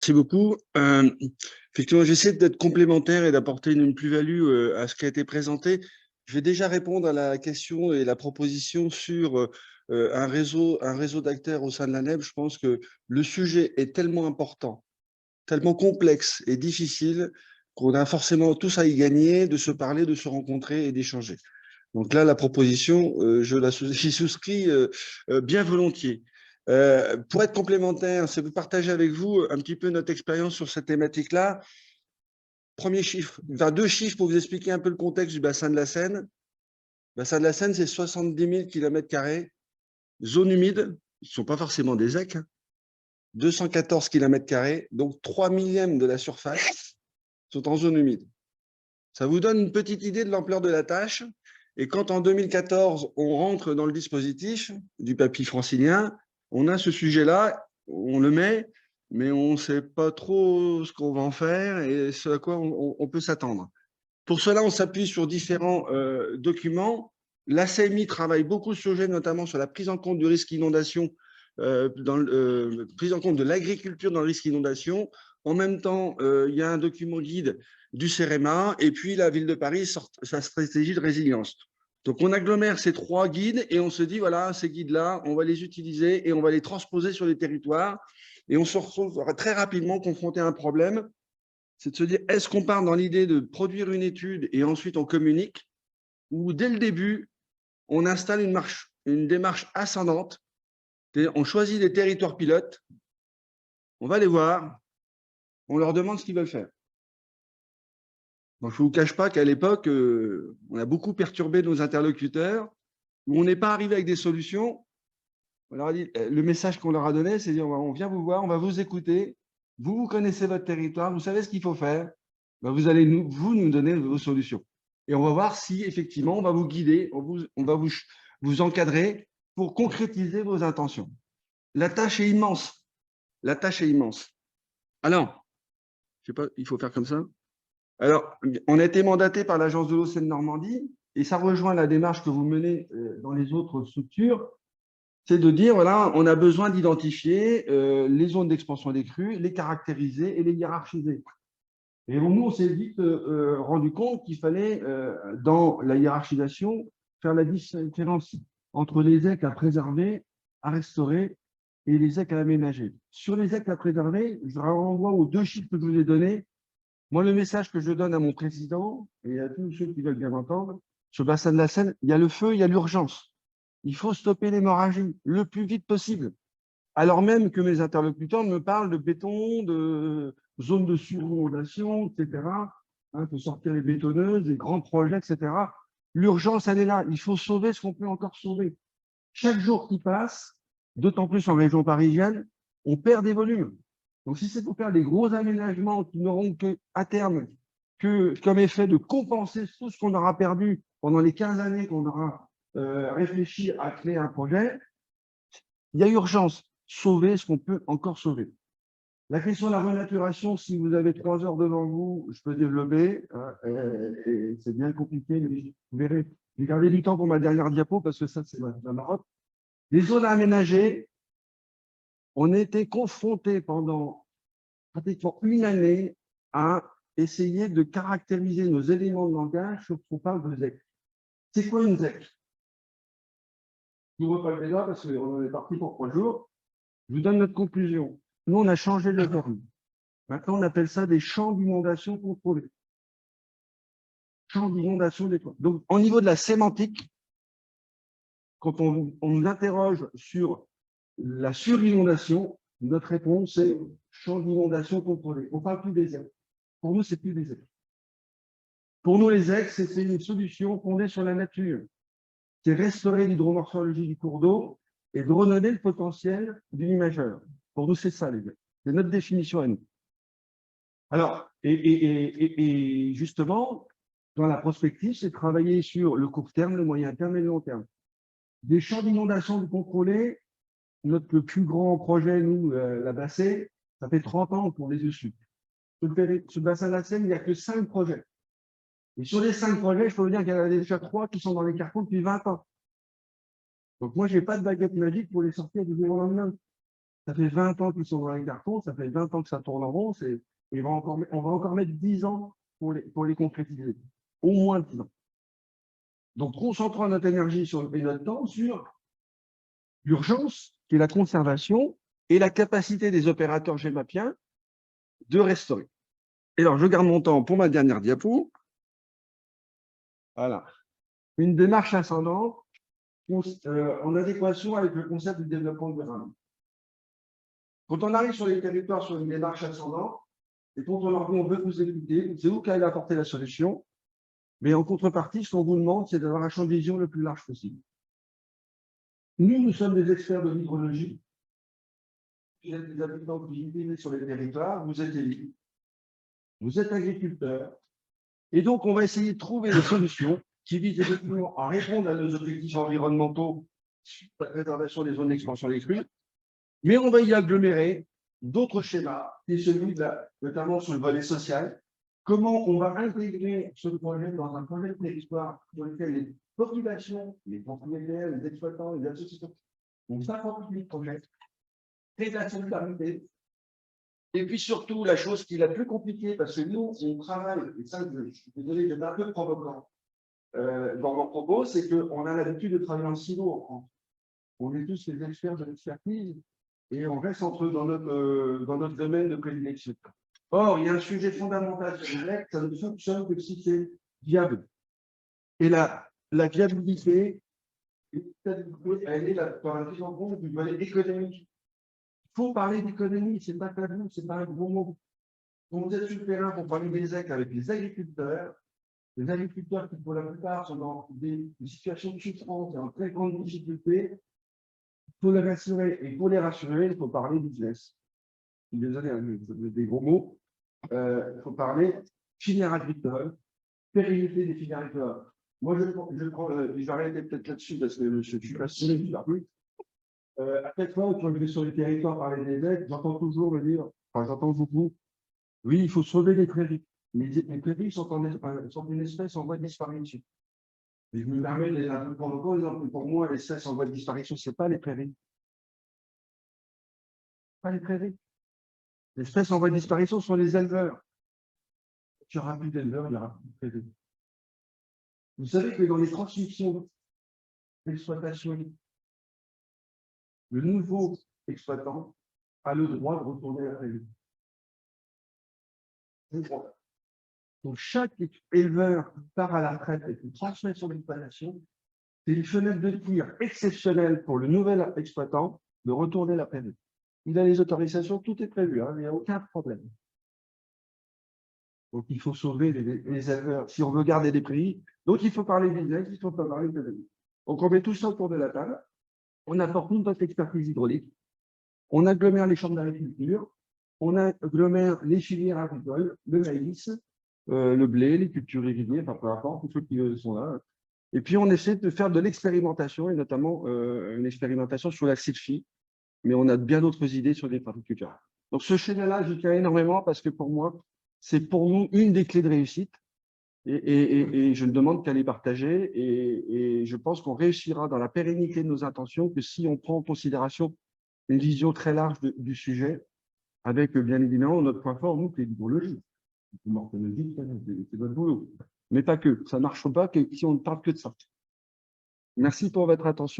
Merci beaucoup. Effectivement, j'essaie d'être complémentaire et d'apporter une plus-value à ce qui a été présenté. Je vais déjà répondre à la question et la proposition sur un réseau d'acteurs au sein de l'ANEB. Je pense que le sujet est tellement important, tellement complexe et difficile qu'on a forcément tous à y gagner de se parler, de se rencontrer et d'échanger. Donc là, la proposition, j'y souscris bien volontiers. Pour être complémentaire, c'est de partager avec vous un petit peu notre expérience sur cette thématique-là. Premier chiffre, enfin deux chiffres pour vous expliquer un peu le contexte du bassin de la Seine. Le bassin de la Seine, c'est 70 000 km², zone humide, ils ne sont pas forcément des ZEC, 214 km², donc 3 millièmes de la surface sont en zone humide. Ça vous donne une petite idée de l'ampleur de la tâche. Et quand en 2014, on rentre dans le dispositif du papy francilien, on a ce sujet-là, on le met, mais on ne sait pas trop ce qu'on va en faire et ce à quoi on peut s'attendre. Pour cela, on s'appuie sur différents documents. L'ACMI travaille beaucoup sur le sujet, notamment sur la prise en compte du risque inondation, prise en compte de l'agriculture dans le risque inondation. En même temps, il y a un document guide du CEREMA et puis la ville de Paris sort sa stratégie de résilience. Donc, on agglomère ces trois guides et on se dit, voilà, ces guides-là, on va les utiliser et on va les transposer sur les territoires. Et on se retrouve très rapidement confronté à un problème, c'est de se dire, est-ce qu'on part dans l'idée de produire une étude et ensuite on communique, ou dès le début, on installe une démarche ascendante, on choisit des territoires pilotes, on va les voir, on leur demande ce qu'ils veulent faire. Donc, je ne vous cache pas qu'à l'époque, on a beaucoup perturbé nos interlocuteurs, où on n'est pas arrivé avec des solutions. On leur a dit, le message qu'on leur a donné, c'est de dire, on vient vous voir, on va vous écouter, vous connaissez votre territoire, vous savez ce qu'il faut faire, ben vous allez nous donner vos solutions. Et on va voir si effectivement on va vous guider, on va vous encadrer pour concrétiser vos intentions. La tâche est immense. La tâche est immense. Alors, je sais pas, il faut faire comme ça. Alors, on a été mandaté par l'Agence de l'eau Seine-Normandie et ça rejoint la démarche que vous menez dans les autres structures. C'est de dire, voilà, on a besoin d'identifier les zones d'expansion des crues, les caractériser et les hiérarchiser. Et nous, on s'est vite rendu compte qu'il fallait, dans la hiérarchisation, faire la différence entre les ZEC à préserver, à restaurer et les ZEC à aménager. Sur les ZEC à préserver, je renvoie aux deux chiffres que je vous ai donnés. Moi, le message que je donne à mon président et à tous ceux qui veulent bien entendre, sur le bassin de la Seine, il y a le feu, il y a l'urgence. Il faut stopper l'hémorragie le plus vite possible. Alors même que mes interlocuteurs me parlent de béton, de zones de surinondation, etc. Il faut sortir les bétonneuses, les grands projets, etc. L'urgence, elle est là. Il faut sauver ce qu'on peut encore sauver. Chaque jour qui passe, d'autant plus en région parisienne, on perd des volumes. Donc, si c'est pour faire des gros aménagements qui n'auront qu'à terme comme effet de compenser tout ce qu'on aura perdu pendant les 15 années qu'on aura réfléchi à créer un projet, il y a urgence. Sauver ce qu'on peut encore sauver. La question de la renaturation, si vous avez 3 heures devant vous, je peux développer. Et c'est bien compliqué, mais vous verrez. J'ai gardé du temps pour ma dernière diapo parce que ça, c'est la marotte. Les zones aménagées, on était confrontés pendant pratiquement une année à essayer de caractériser nos éléments de langage sur ce qu'on parle de ZEC. C'est quoi une ZEC? Je n'ouvre pas le débat parce qu'on est parti pour 3 jours. Je vous donne notre conclusion. Nous, on a changé le terme. Maintenant, on appelle ça des champs d'inondation contrôlés. Champs d'inondation des toits. Donc, au niveau de la sémantique, quand on nous interroge sur la surinondation, notre réponse est champs d'inondation contrôlés. On ne parle plus des ZEC. Pour nous, c'est plus des ZEC. Pour nous, les ZEC, c'est une solution fondée sur la nature. C'est restaurer l'hydromorphologie du cours d'eau et de redonner le potentiel du imageur. Pour nous, c'est ça, les ZEC. C'est notre définition à nous. Alors, et justement, dans la prospective, c'est travailler sur le court terme, le moyen terme et le long terme. Des champs d'inondation contrôlés, notre plus grand projet, nous, la Bassée, ça fait 30 ans qu'on les dessus. Sur le bassin de la Seine, il n'y a que 5 projets. Et sur les 5 projets, je peux vous dire qu'il y en a déjà 3 qui sont dans les cartons depuis 20 ans. Donc moi, je n'ai pas de baguette magique pour les sortir du jour au lendemain. Ça fait 20 ans qu'ils sont dans les cartons, ça fait 20 ans que ça tourne en rond, on va encore mettre 10 ans pour les concrétiser. Au moins 10 ans. Donc, concentrons notre énergie et notre temps sur l'urgence, qui est la conservation, et la capacité des opérateurs gémapiens de restaurer. Et alors, je garde mon temps pour ma dernière diapo. Voilà. Une démarche ascendante en adéquation avec le concept du développement durable. Quand on arrive sur les territoires sur une démarche ascendante, et quand on leur dit on veut vous écouter, c'est vous qui allez apporter la solution, mais en contrepartie, ce qu'on vous demande, c'est d'avoir un champ de vision le plus large possible. Nous sommes des experts de l'hydrologie. Vous êtes des habitants qui vivent sur les territoires, vous êtes élus, vous êtes agriculteurs, et donc on va essayer de trouver des solutions qui visent effectivement à répondre à nos objectifs environnementaux, la préservation des zones d'expansion des crues, mais on va y agglomérer d'autres schémas, qui est celui notamment sur le volet social. Comment on va intégrer ce projet dans un projet de territoire sur lequel les populations, les propriétaires, les exploitants, les associations vont s'approprier le projet, créer de la solidarité. Et puis surtout, la chose qui est la plus compliquée, parce que nous, on travaille, et ça, je suis désolé d'être un peu provocant dans mon propos, c'est qu'on a l'habitude de travailler en silo en France. On est tous les experts de l'expertise et on reste dans notre domaine de prédilection. Or, il y a un sujet fondamental sur le ça ne fonctionne que si c'est viable. Et la viabilité, elle est dans la prise en compte du volet économique. Il faut parler d'économie, c'est pas tabou, c'est pas un gros mot. Quand vous êtes sur le terrain pour parler des EC avec les agriculteurs qui pour la plupart sont dans des situations de souffrance et en très grande difficulté, il faut les rassurer. Et pour les rassurer, il faut parler business. Je suis désolé, des gros mots. Il faut parler filière agricole, pérennité des filières agricoles. Moi, je vais arrêter peut-être là-dessus parce que je suis passionné du parcours. À chaque fois, quand je vais sur les territoires parler des aides, j'entends toujours me dire, enfin, j'entends beaucoup, oui, il faut sauver les prairies. Les prairies sont une espèce en voie de disparition. Et je me permets de les un peu prendre en cause. Pour moi, l'espèce en voie de disparition, ce n'est pas les prairies. Pas les prairies. L'espèce en voie de disparition sont les éleveurs. Il n'y aura plus d'éleveurs, il n'y aura plus de prairies. Vous savez que dans les transmissions d'exploitation, le nouveau exploitant a le droit de retourner à la prairie. Donc, chaque éleveur qui part à la retraite et qui transmet son exploitation, c'est une fenêtre de tir exceptionnelle pour le nouvel exploitant de retourner à la prairie. Il a les autorisations, tout est prévu, hein, il n'y a aucun problème. Donc, il faut sauver les éleveurs si on veut garder les prix. Donc, il faut parler business, il faut pas parler économie. Donc, on met tout ça autour de la table. On apporte toute notre expertise hydraulique. On agglomère les chambres d'agriculture. On agglomère les filières agricoles, le maïs, le blé, les cultures irriguées, enfin, peu importe, tous ceux qui sont là. Et puis, on essaie de faire de l'expérimentation, et notamment une expérimentation sur la sylphie. Mais on a bien d'autres idées sur les particuliers. Donc, ce schéma-là, je tiens énormément parce que pour moi, c'est pour nous une des clés de réussite. Et je ne demande qu'à les partager. Et je pense qu'on réussira dans la pérennité de nos intentions que si on prend en considération une vision très large du sujet, avec bien évidemment notre point fort, nous, qui est l'hydrologie. C'est notre boulot. Mais pas que. Ça ne marche pas si on ne parle que de ça. Merci pour votre attention.